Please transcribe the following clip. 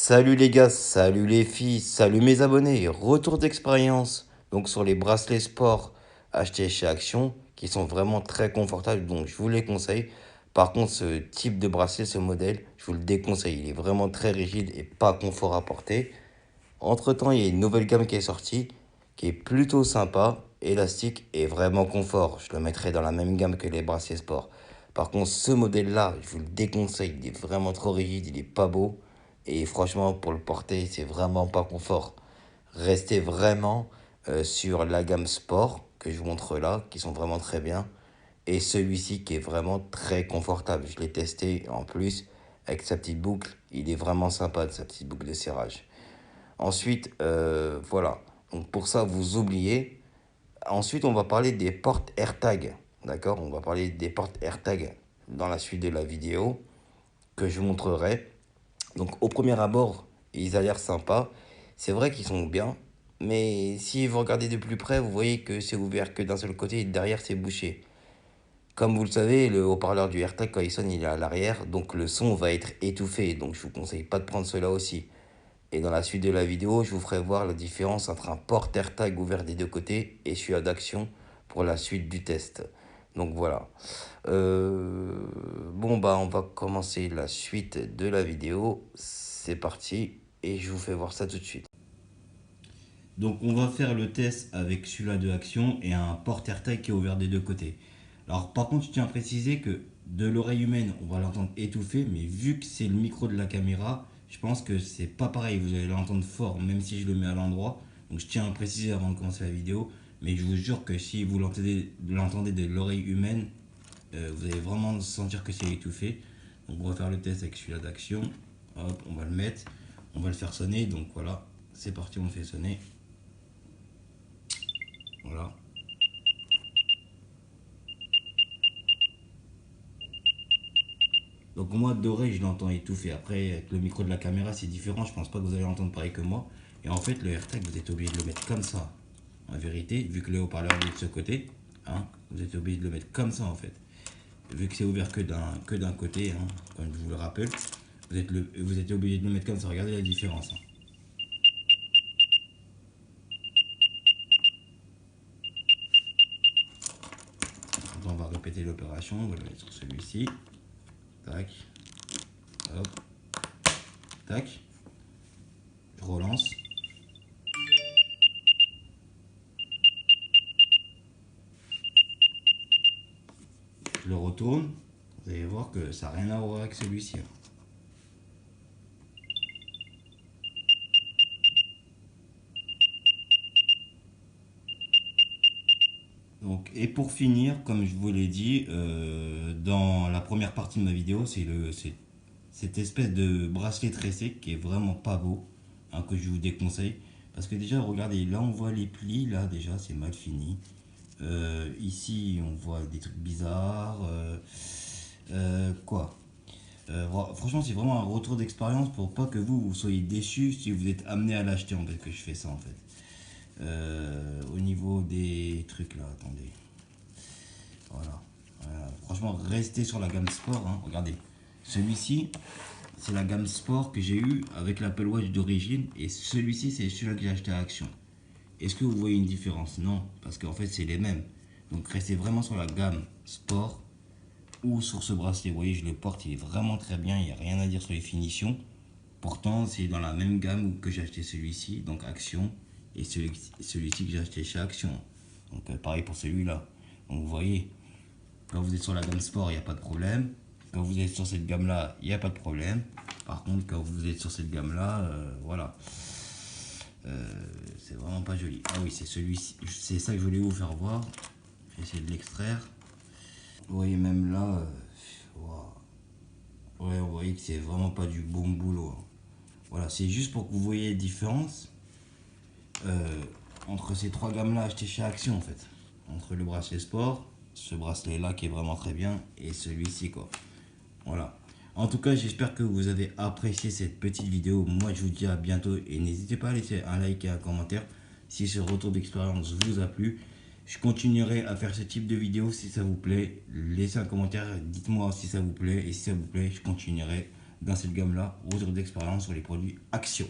Salut les gars, salut les filles, salut mes abonnés, retour d'expérience donc sur les bracelets sport achetés chez Action qui sont vraiment très confortables donc je vous les conseille. Par contre ce type de bracelet, ce modèle, je vous le déconseille, il est vraiment très rigide et pas confort à porter. Entre-temps, il y a une nouvelle gamme qui est sortie qui est plutôt sympa, élastique et vraiment confort. Je le mettrai dans la même gamme que les bracelets sport. Par contre, ce modèle-là, je vous le déconseille, il est vraiment trop rigide, il est pas beau. Et franchement, pour le porter, c'est vraiment pas confort. Restez vraiment sur la gamme sport que je vous montre là, qui sont vraiment très bien. Et celui-ci qui est vraiment très confortable. Je l'ai testé en plus avec sa petite boucle. Il est vraiment sympa de sa petite boucle de serrage. Ensuite, voilà. Donc pour ça, vous oubliez. Ensuite, on va parler des portes AirTag. D'accord? On va parler des portes AirTag dans la suite de la vidéo que je vous montrerai. Donc au premier abord, ils ont l'air sympas. C'est vrai qu'ils sont bien. Mais si vous regardez de plus près, vous voyez que c'est ouvert que d'un seul côté et derrière c'est bouché. Comme vous le savez, le haut-parleur du AirTag, quand il sonne, il est à l'arrière. Donc le son va être étouffé. Donc je vous conseille pas de prendre cela aussi. Et dans la suite de la vidéo, je vous ferai voir la différence entre un porte AirTag ouvert des deux côtés et celui d'Action pour la suite du test. Donc voilà. Bon bah on va commencer la suite de la vidéo. C'est parti et je vous fais voir ça tout de suite. Donc on va faire le test avec celui-là de Action et un porte AirTag qui est ouvert des deux côtés. Alors par contre je tiens à préciser que de l'oreille humaine on va l'entendre étouffé, mais vu que c'est le micro de la caméra, je pense que c'est pas pareil, vous allez l'entendre fort même si je le mets à l'endroit. Donc je tiens à préciser avant de commencer la vidéo, mais je vous jure que si vous l'entendez de l'oreille humaine, vous allez vraiment sentir que c'est étouffé. Donc on va faire le test avec celui-là d'Action. Hop, on va le mettre, on va le faire sonner. Donc voilà, c'est parti, on le fait sonner. Voilà. Donc moi d'oreille je l'entends étouffé. Après avec le micro de la caméra c'est différent, je pense pas que vous allez l'entendre pareil que moi. Et en fait le AirTag vous êtes obligé de le mettre comme ça. En vérité, vu que le haut-parleur est de ce côté, hein, vous êtes obligé de le mettre comme ça en fait. Vu que c'est ouvert que d'un côté, hein, comme je vous le rappelle, vous êtes obligé de le mettre comme ça. Regardez la différence. Hein. On va répéter l'opération, on va le mettre sur celui-ci. Tac. Hop. Tac. Je relance. Je le retourne. Vous allez voir que ça n'a rien à voir avec celui-ci. Hein. Donc, et pour finir, comme je vous l'ai dit, dans la première partie de ma vidéo, c'est cette espèce de bracelet tressé qui est vraiment pas beau, hein, que je vous déconseille. Parce que déjà, regardez, là on voit les plis, là déjà c'est mal fini. Ici on voit des trucs bizarres. Quoi franchement, c'est vraiment un retour d'expérience pour pas que vous soyez déçus si vous êtes amené à l'acheter en fait, que je fais ça en fait. Au niveau des trucs là, attendez. Voilà. Franchement, restez sur la gamme sport. Hein. Regardez, celui-ci, c'est la gamme sport que j'ai eu avec l'Apple Watch d'origine. Et celui-ci, c'est celui-là que j'ai acheté à Action. Est-ce que vous voyez une différence? Non, parce qu'en fait, c'est les mêmes. Donc, restez vraiment sur la gamme sport ou sur ce bracelet. Vous voyez, je le porte, il est vraiment très bien. Il n'y a rien à dire sur les finitions. Pourtant, c'est dans la même gamme que j'ai acheté celui-ci, donc Action, et celui-ci que j'ai acheté chez Action. Donc, pareil pour celui-là. Donc, vous voyez, quand vous êtes sur la gamme sport, il n'y a pas de problème. Quand vous êtes sur cette gamme-là, il n'y a pas de problème. Par contre, quand vous êtes sur cette gamme-là, voilà. C'est vraiment pas joli. Ah oui, c'est celui-ci. C'est ça que je voulais vous faire voir. Je vais essayer de l'extraire. Vous voyez même là, ouais, vous voyez que c'est vraiment pas du bon boulot. Hein. Voilà, c'est juste pour que vous voyez la différence entre ces trois gammes-là achetées chez Action en fait. Entre le bracelet sport, ce bracelet-là qui est vraiment très bien, et celui-ci quoi. Voilà. En tout cas, j'espère que vous avez apprécié cette petite vidéo. Moi, je vous dis à bientôt et n'hésitez pas à laisser un like et un commentaire si ce retour d'expérience vous a plu. Je continuerai à faire ce type de vidéo si ça vous plaît. Laissez un commentaire, dites-moi si ça vous plaît et si ça vous plaît, je continuerai dans cette gamme-là, retour d'expérience sur les produits Action.